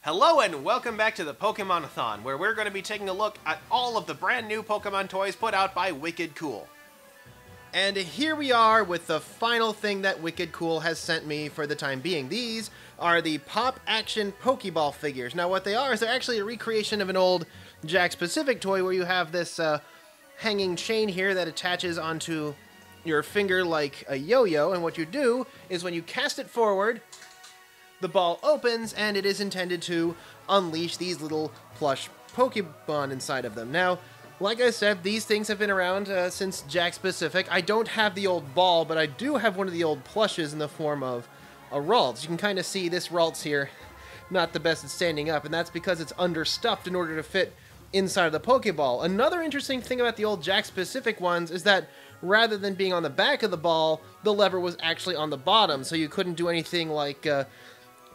Hello and welcome back to the Pokemonathon, where we're going to be taking a look at all of the brand new Pokemon toys put out by Wicked Cool. And here we are with the final thing that Wicked Cool has sent me for the time being. These are the Pop Action Pokeball figures. Now what they are is they're actually a recreation of an old Jack-specific toy where you have this hanging chain here that attaches onto your finger like a yo-yo, and what you do is when you cast it forward, the ball opens, and it is intended to unleash these little plush Pokemon inside of them. Now, like I said, these things have been around since Jack-specific. I don't have the old ball, but I do have one of the old plushes in the form of a Ralts. You can kind of see this Ralts here, not the best at standing up, and that's because it's understuffed in order to fit inside of the Pokeball. Another interesting thing about the old Jack-specific ones is that rather than being on the back of the ball, the lever was actually on the bottom, so you couldn't do anything like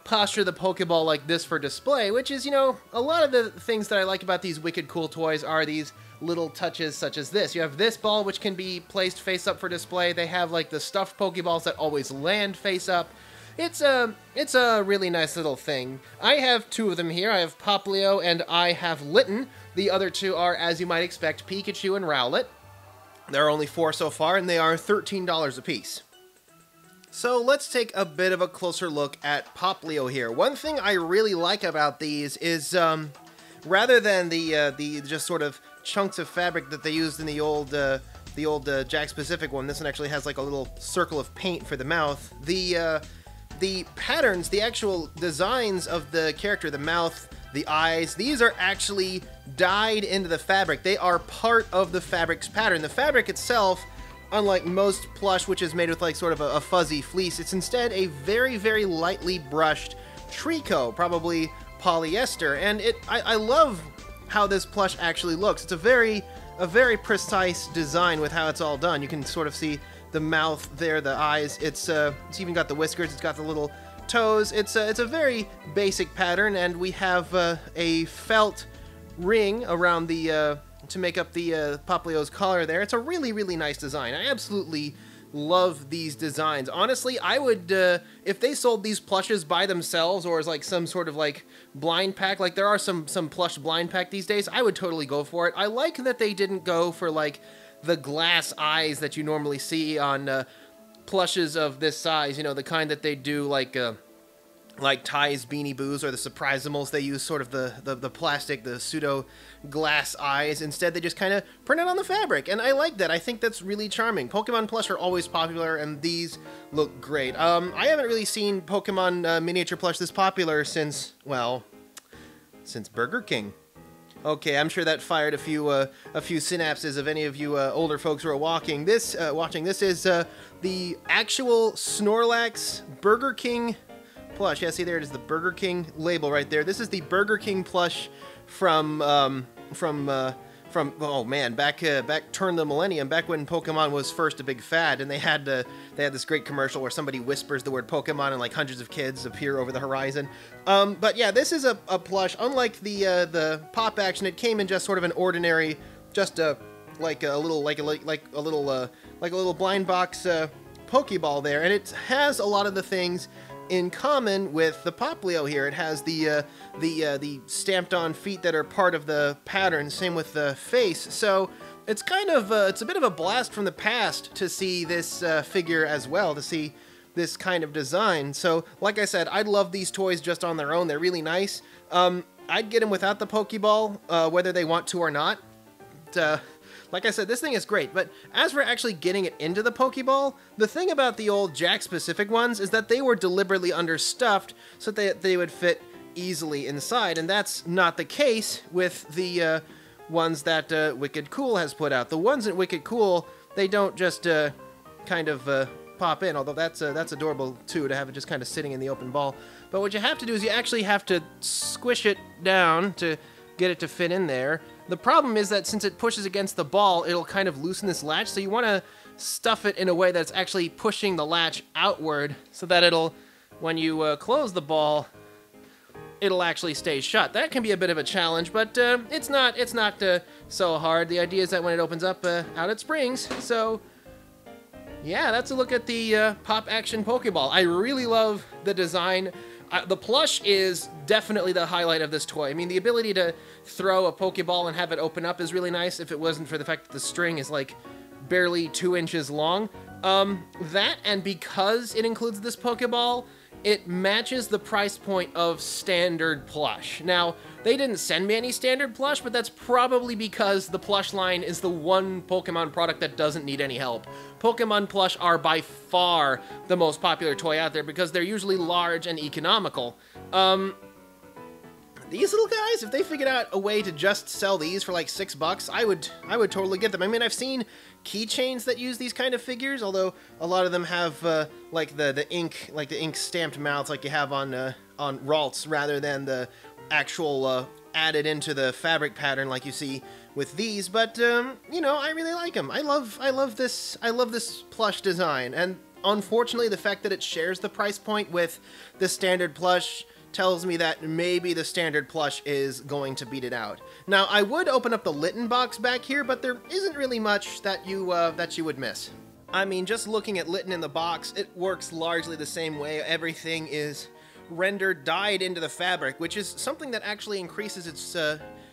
posture the Pokeball like this for display, which is, you know, a lot of the things that I like about these Wicked Cool toys are these little touches such as this. You have this ball, which can be placed face up for display. They have, like, the stuffed Pokeballs that always land face up. It's a really nice little thing. I have two of them here. I have Poplio and I have Litten. The other two are, as you might expect, Pikachu and Rowlet. There are only 4 so far, and they are $13 a piece. So let's take a bit of a closer look at Poplio here. One thing I really like about these is, rather than the just sort of chunks of fabric that they used in the old Jack-specific one, this one actually has like a little circle of paint for the mouth. The patterns, the actual designs of the character, the mouth, the eyes, these are actually dyed into the fabric. They are part of the fabric's pattern. The fabric itself, unlike most plush, which is made with like sort of a fuzzy fleece, it's instead a very, very lightly brushed tricot, probably polyester. And I love how this plush actually looks. It's a very precise design with how it's all done. You can sort of see the mouth there, the eyes. It's even got the whiskers. It's got the little toes. It's a very basic pattern, and we have a felt ring around the to make up the Poplio's collar there. It's a really, really nice design. I absolutely love these designs. Honestly, I would, if they sold these plushes by themselves or as like some sort of like blind pack, like there are some plush blind pack these days, I would totally go for it. I like that they didn't go for like the glass eyes that you normally see on plushes of this size, you know, the kind that they do like Ty's Beanie Boos or the Surprisimals. They use sort of the plastic, the pseudo glass eyes. Instead, they just kind of print it on the fabric, and I like that. I think that's really charming. Pokemon plush are always popular, and these look great. I haven't really seen Pokemon miniature plush this popular since, well, since Burger King. Okay, I'm sure that fired a few synapses of any of you older folks who are watching this. This is the actual Snorlax Burger King plush. Yeah, see there it is, the Burger King label right there. This is the Burger King plush from oh man, back turn the millennium, back when Pokemon was first a big fad, and they had this great commercial where somebody whispers the word Pokemon and like hundreds of kids appear over the horizon. But yeah, this is a plush. Unlike the Pop Action, it came in just sort of an ordinary, just a little blind box Pokeball there, and it has a lot of the things in common with the Poplio here. It has the stamped-on feet that are part of the pattern. Same with the face. So it's kind of it's a bit of a blast from the past to see this figure as well, to see this kind of design. So like I said, I'd love these toys just on their own. They're really nice. I'd get them without the Pokeball, whether they want to or not. Like I said, this thing is great, but as for actually getting it into the Pokeball, the thing about the old Jack-specific ones is that they were deliberately understuffed so that they would fit easily inside, and that's not the case with the ones that Wicked Cool has put out. The ones at Wicked Cool, they don't just kind of pop in, although that's adorable too, to have it just kind of sitting in the open ball. But what you have to do is you actually have to squish it down to get it to fit in there. The problem is that since it pushes against the ball, it'll kind of loosen this latch, so you want to stuff it in a way that's actually pushing the latch outward so that it'll, when you close the ball, it'll actually stay shut. That can be a bit of a challenge, but it's not so hard. The idea is that when it opens up, out it springs. So yeah, that's a look at the Pop Action Pokeball. I really love the design. The plush is definitely the highlight of this toy. I mean, the ability to throw a Pokeball and have it open up is really nice if it wasn't for the fact that the string is like barely 2 inches long. That, and because it includes this Pokeball, it matches the price point of standard plush. Now, they didn't send me any standard plush, but that's probably because the plush line is the one Pokemon product that doesn't need any help. Pokemon plush are by far the most popular toy out there because they're usually large and economical. These little guys, if they figured out a way to just sell these for like $6, I would totally get them. I mean, I've seen keychains that use these kind of figures, although a lot of them have like the ink stamped mouths like you have on Ralts, rather than the actual added into the fabric pattern like you see with these. But you know, I really like them. I love this plush design, and unfortunately, the fact that it shares the price point with the standard plush tells me that maybe the standard plush is going to beat it out. Now, I would open up the Litten box back here, but there isn't really much that you would miss. I mean, just looking at Litten in the box, it works largely the same way. Everything is rendered dyed into the fabric, which is something that actually increases its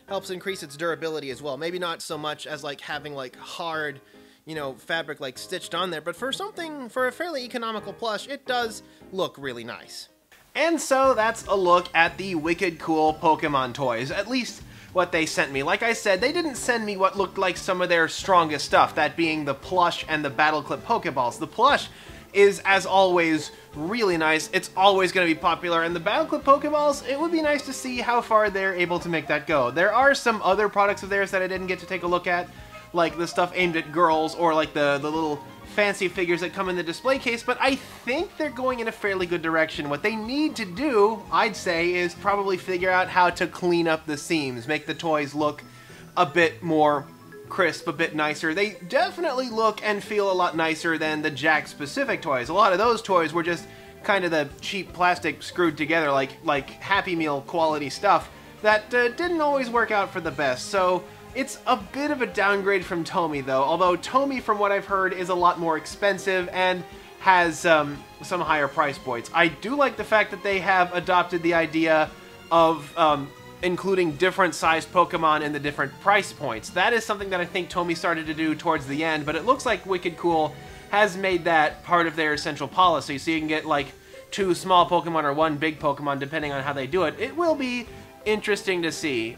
helps increase its durability as well. Maybe not so much as like having like hard, you know, fabric like stitched on there, but for a fairly economical plush, it does look really nice. And so that's a look at the wicked cool Pokemon toys, at least what they sent me. Like I said, they didn't send me what looked like some of their strongest stuff, that being the plush and the Battle Clip Pokeballs. The plush is, as always, really nice. It's always going to be popular, and the Battle Clip Pokeballs, it would be nice to see how far they're able to make that go. There are some other products of theirs that I didn't get to take a look at, like the stuff aimed at girls, or like the little fancy figures that come in the display case, but I think they're going in a fairly good direction. What they need to do, I'd say, is probably figure out how to clean up the seams, make the toys look a bit more crisp, a bit nicer. They definitely look and feel a lot nicer than the Jack-specific toys. A lot of those toys were just kind of the cheap plastic screwed together, like Happy Meal quality stuff that didn't always work out for the best. So it's a bit of a downgrade from Tomy, though, although Tomy, from what I've heard, is a lot more expensive and has some higher price points. I do like the fact that they have adopted the idea of including different sized Pokemon in the different price points. That is something that I think Tomy started to do towards the end, but it looks like Wicked Cool has made that part of their central policy, so you can get like 2 small Pokemon or 1 big Pokemon depending on how they do it. It will be interesting to see.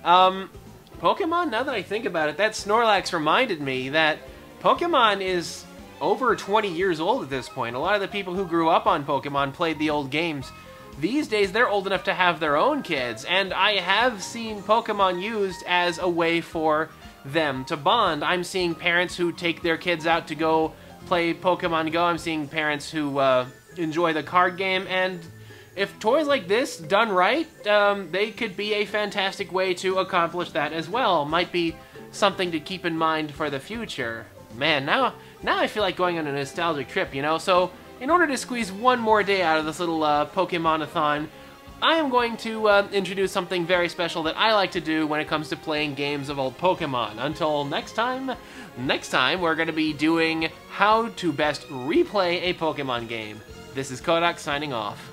Pokemon, now that I think about it, that Snorlax reminded me that Pokemon is over 20 years old at this point. A lot of the people who grew up on Pokemon played the old games. These days, they're old enough to have their own kids, and I have seen Pokemon used as a way for them to bond. I'm seeing parents who take their kids out to go play Pokemon Go. I'm seeing parents who enjoy the card game, and if toys like this done right, they could be a fantastic way to accomplish that as well. Might be something to keep in mind for the future. Man, now I feel like going on a nostalgic trip, you know? So, in order to squeeze one more day out of this little Pokemonathon, I am going to introduce something very special that I like to do when it comes to playing games of old Pokemon. Until next time we're going to be doing how to best replay a Pokemon game. This is Kodak signing off.